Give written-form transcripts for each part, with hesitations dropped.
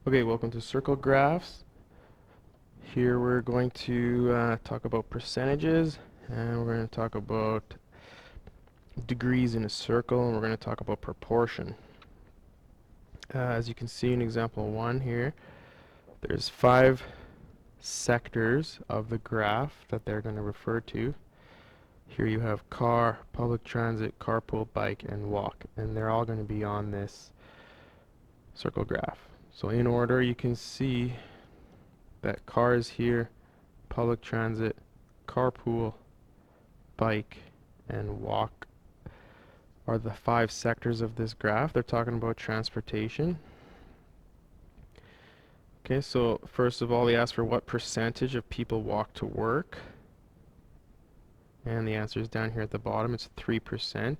Okay, welcome to Circle Graphs. Here we're going to talk about percentages, and we're going to talk about degrees in a circle, and we're going to talk about proportion. As you can see in example 1 here, there's 5 sectors of the graph that they're going to refer to. Here you have car, public transit, carpool, bike, and walk, and they're all going to be on this circle graph. So in order, you can see that car is here, public transit, carpool, bike, and walk are the 5 sectors of this graph. They're talking about transportation. Okay, so first of all, they ask for what percentage of people walk to work. And the answer is down here at the bottom. It's 3%.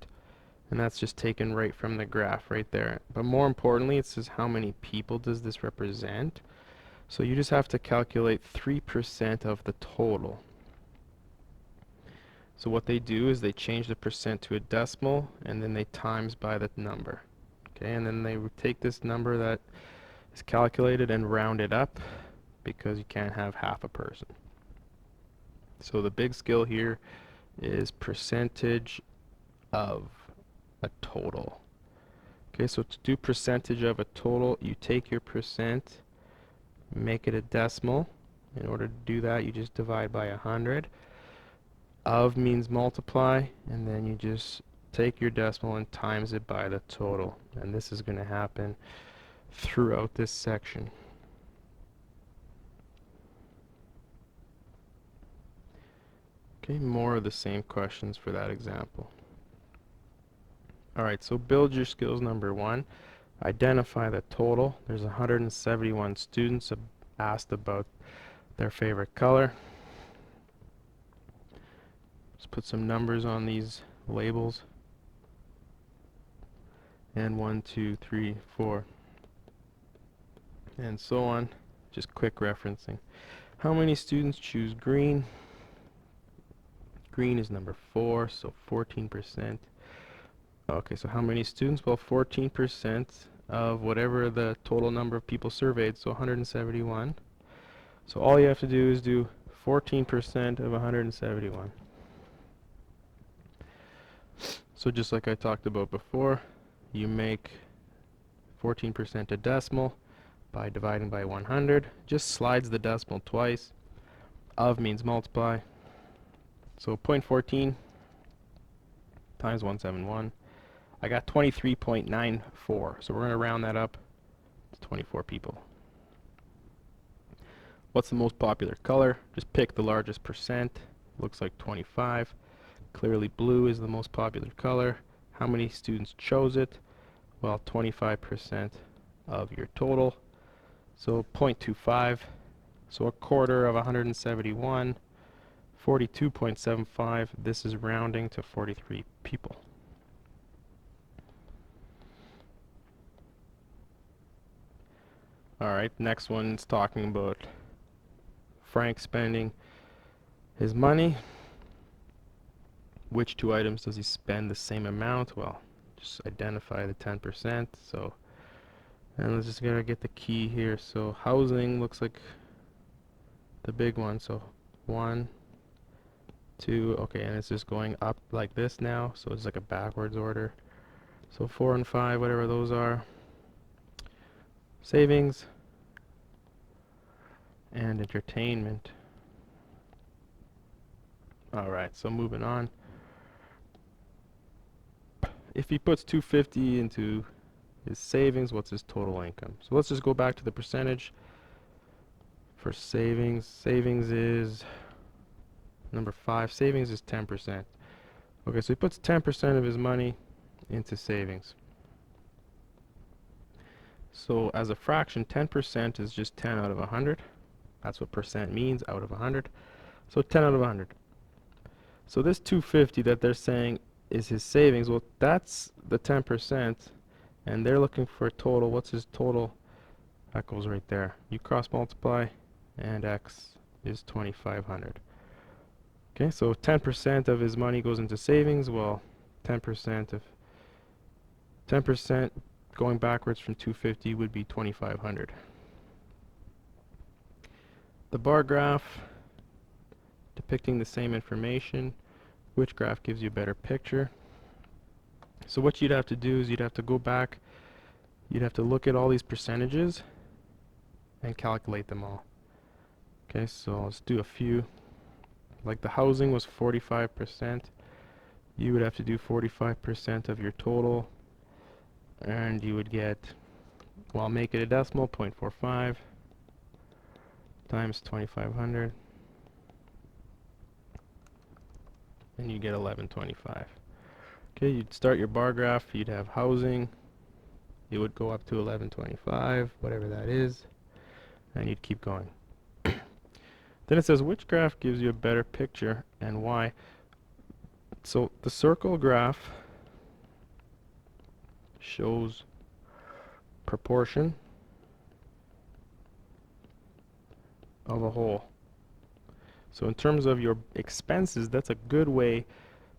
And that's just taken right from the graph right there. But more importantly, it says how many people does this represent. So you just have to calculate 3% of the total. So what they do is they change the percent to a decimal, and then they times by the number. Okay, and then they take this number that is calculated and round it up, because you can't have half a person. So the big skill here is percentage of a total. Okay, so to do percentage of a total, you take your percent, make it a decimal. In order to do that, you just divide by 100. Of means multiply, and then you just take your decimal and times it by the total. And this is going to happen throughout this section. Okay, more of the same questions for that example. Alright, so build your skills number 1. Identify the total. There's 171 students asked about their favorite color. Let's put some numbers on these labels. And 1, 2, 3, 4. And so on. Just quick referencing. How many students choose green? Green is number 4, so 14%. Okay, so how many students? Well, 14% of whatever the total number of people surveyed, so 171. So all you have to do is do 14% of 171. So just like I talked about before, you make 14% a decimal by dividing by 100. Just slides the decimal twice. Of means multiply. So 0.14 times 171. I got 23.94. So we're going to round that up to 24 people. What's the most popular color? Just pick the largest percent. Looks like 25. Clearly blue is the most popular color. How many students chose it? Well, 25% of your total. So 0.25. So a quarter of 171. 42.75. This is rounding to 43 people. Alright, next one's talking about Frank spending his money. Which 2 items does he spend the same amount? Well, just identify the 10%. So, and let's just gotta get the key here. So housing looks like the big one. So 1, 2, okay, and it's just going up like this now. So it's like a backwards order. So 4 and 5, whatever those are. Savings and entertainment. Alright, so moving on. If he puts 250 into his savings, what's his total income? So let's just go back to the percentage for savings. Savings is number 5. Savings is 10%. Okay, so he puts 10% of his money into savings. So as a fraction, 10% is just 10 out of 100. That's what percent means, out of 100. So 10 out of 100. So this 250 that they're saying is his savings. Well, that's the 10%, and they're looking for a total. What's his total? That goes right there. You cross multiply, and x is 2,500. Okay, so 10% of his money goes into savings. Well, 10% going backwards from 250 would be 2,500. The bar graph depicting the same information. Which graph gives you a better picture? So what you'd have to do is you'd have to go back, you'd have to look at all these percentages and calculate them all. Okay, so let's do a few. Like the housing was 45%. You would have to do 45% of your total, and you would get, well, make it a decimal, 0.45 times 2500, and you get 1125. Okay, you'd start your bar graph, you'd have housing, it would go up to 1125, whatever that is, and you'd keep going. Then it says which graph gives you a better picture and why. So the circle graph shows proportion of a whole. So in terms of your expenses, that's a good way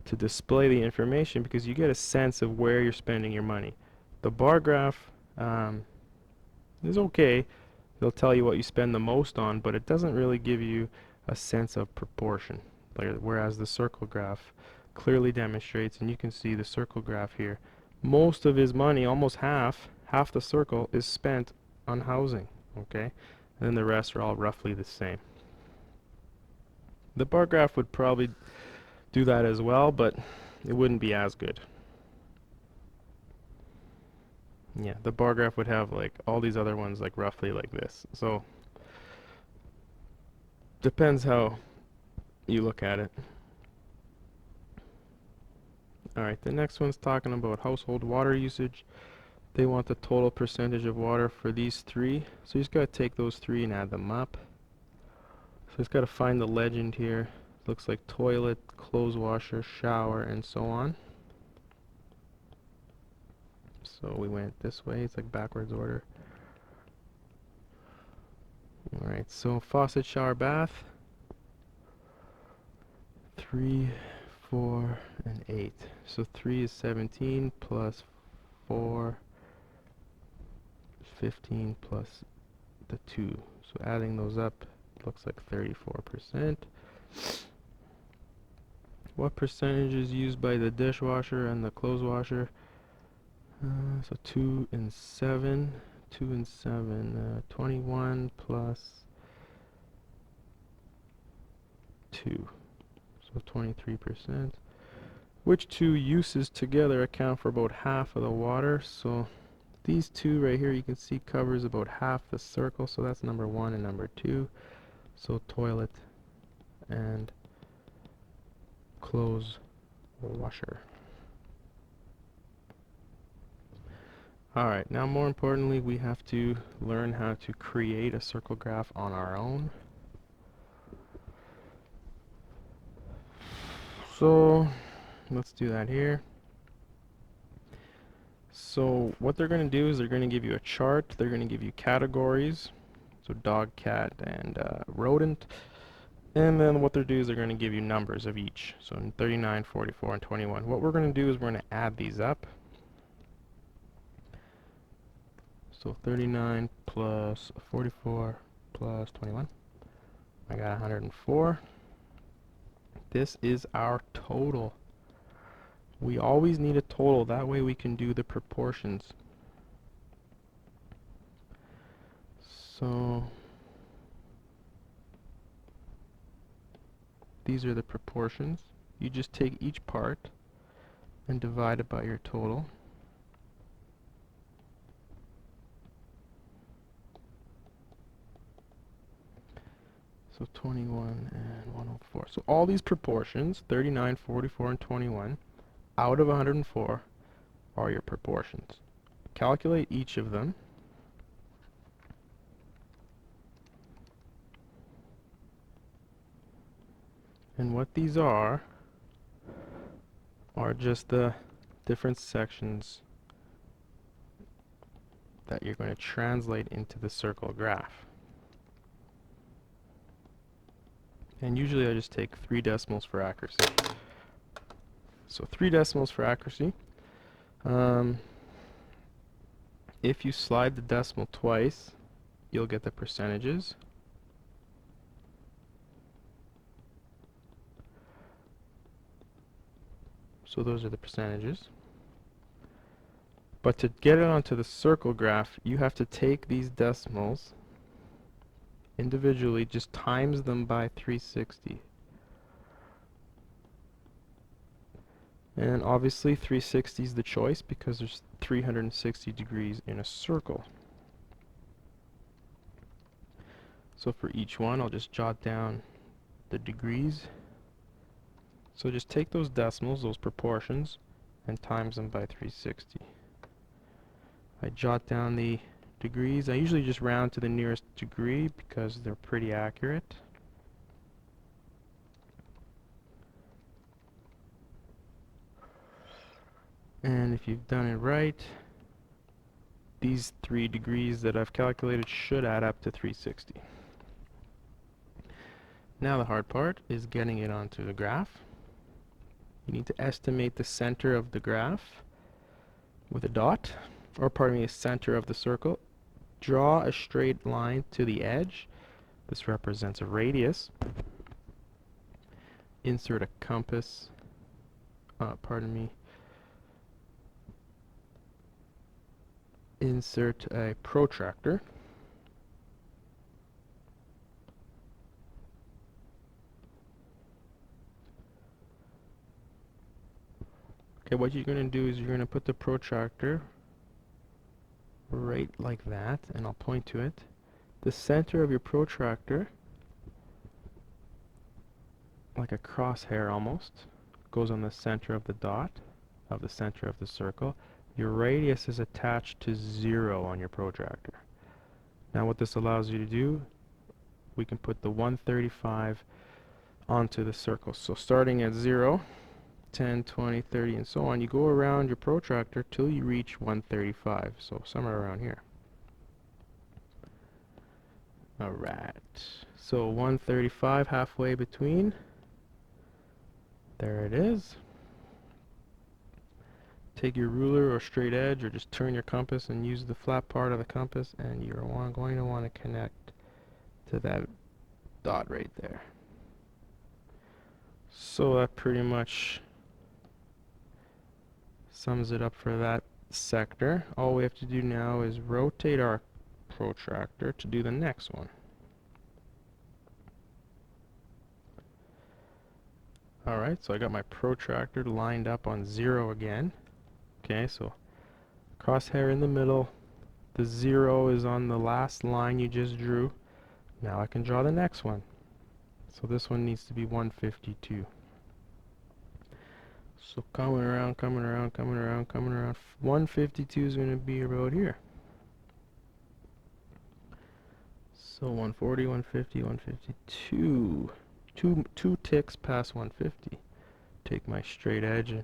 to display the information because you get a sense of where you're spending your money. The bar graph is okay. It'll tell you what you spend the most on, but it doesn't really give you a sense of proportion. Whereas the circle graph clearly demonstrates, and you can see the circle graph here, most of his money, almost half the circle, is spent on housing. Okay, and then the rest are all roughly the same. The bar graph would probably do that as well, but it wouldn't be as good. Yeah, the bar graph would have like all these other ones like roughly like this. So depends how you look at it. Alright, the next one's talking about household water usage. They want the total percentage of water for these three. So you just got to take those three and add them up. So it's got to find the legend here. Looks like toilet, clothes washer, shower, and so on. So we went this way. It's like backwards order. Alright, so faucet, shower, bath. 3, 4, and 8. So 3 is 17 plus 4 is 15 plus the 2. So adding those up looks like 34%. What percentage is used by the dishwasher and the clothes washer? So 2 and 7. 2 and 7. 21 plus 2. So 23%. Which two uses together account for about half of the water? So these two right here you can see covers about half the circle, so that's number 1 and number 2. So toilet and clothes washer. Alright, now more importantly we have to learn how to create a circle graph on our own. So let's do that here. So what they're going to do is they're going to give you a chart, they're going to give you categories, so dog, cat, and rodent, and then what they're doing is they're going to give you numbers of each, so 39, 44, and 21. What we're going to do is we're going to add these up. So 39 plus 44 plus 21, I got 104. This is our total. We always need a total, that way we can do the proportions. So these are the proportions. You just take each part and divide it by your total. So 21 and 104. So all these proportions, 39, 44, and 21, out of 104 are your proportions. Calculate each of them. And what these are just the different sections that you're going to translate into the circle graph. And usually I just take 3 decimals for accuracy. So 3 decimals for accuracy. If you slide the decimal twice, you'll get the percentages. So those are the percentages. But to get it onto the circle graph, you have to take these decimals individually, just times them by 360. And obviously 360 is the choice because there's 360 degrees in a circle. So for each one, I'll just jot down the degrees. So just take those decimals, those proportions, and times them by 360. I jot down the degrees. I usually just round to the nearest degree because they're pretty accurate. And if you've done it right, these 3 degrees that I've calculated should add up to 360. Now the hard part is getting it onto the graph. You need to estimate the center of the graph with a dot, or pardon me, the center of the circle. Draw a straight line to the edge. This represents a radius. Insert a compass, pardon me, insert a protractor. Okay, what you're going to do is you're going to put the protractor right like that, and I'll point to it. The center of your protractor, like a crosshair almost, goes on the center of the dot, of the center of the circle. Your radius is attached to 0 on your protractor. Now what this allows you to do, we can put the 135 onto the circle. So starting at 0, 10, 20, 30, and so on, you go around your protractor till you reach 135, so somewhere around here. Alright, so 135 halfway between. There it is. Take your ruler or straight edge, or just turn your compass and use the flat part of the compass, and you're going to want to connect to that dot right there. So that pretty much sums it up for that sector. All we have to do now is rotate our protractor to do the next one. Alright, so I got my protractor lined up on 0 again. Okay, so crosshair in the middle. The 0 is on the last line you just drew. Now I can draw the next one. So this one needs to be 152. So coming around, coming around, coming around, coming around. 152 is going to be about here. So 140, 150, 152. Two ticks past 150. Take my straight edge and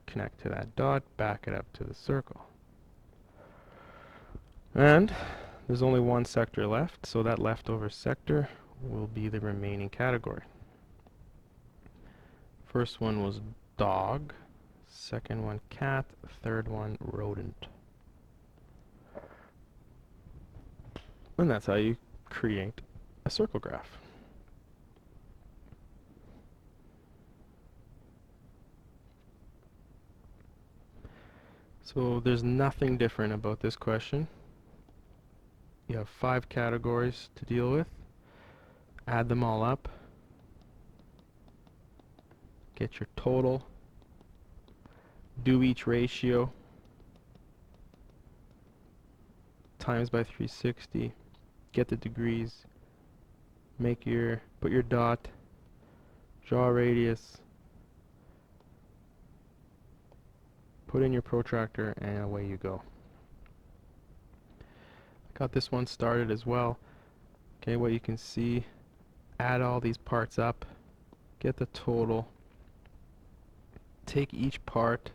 connect to that dot, back it up to the circle. And there's only one sector left, so that leftover sector will be the remaining category. First one was dog, second one cat, third one rodent. And that's how you create a circle graph. So there's nothing different about this question. You have 5 categories to deal with. Add them all up. Get your total. Do each ratio. Times by 360. Get the degrees. Put your dot. Draw a radius. Put in your protractor, and away you go. I got this one started as well. Okay, what you can see, add all these parts up, get the total, take each part,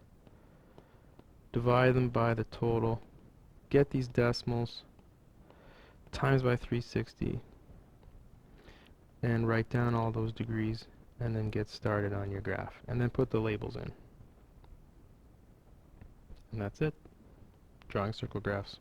divide them by the total, get these decimals, times by 360, and write down all those degrees, and then get started on your graph, and then put the labels in. And that's it. Drawing circle graphs.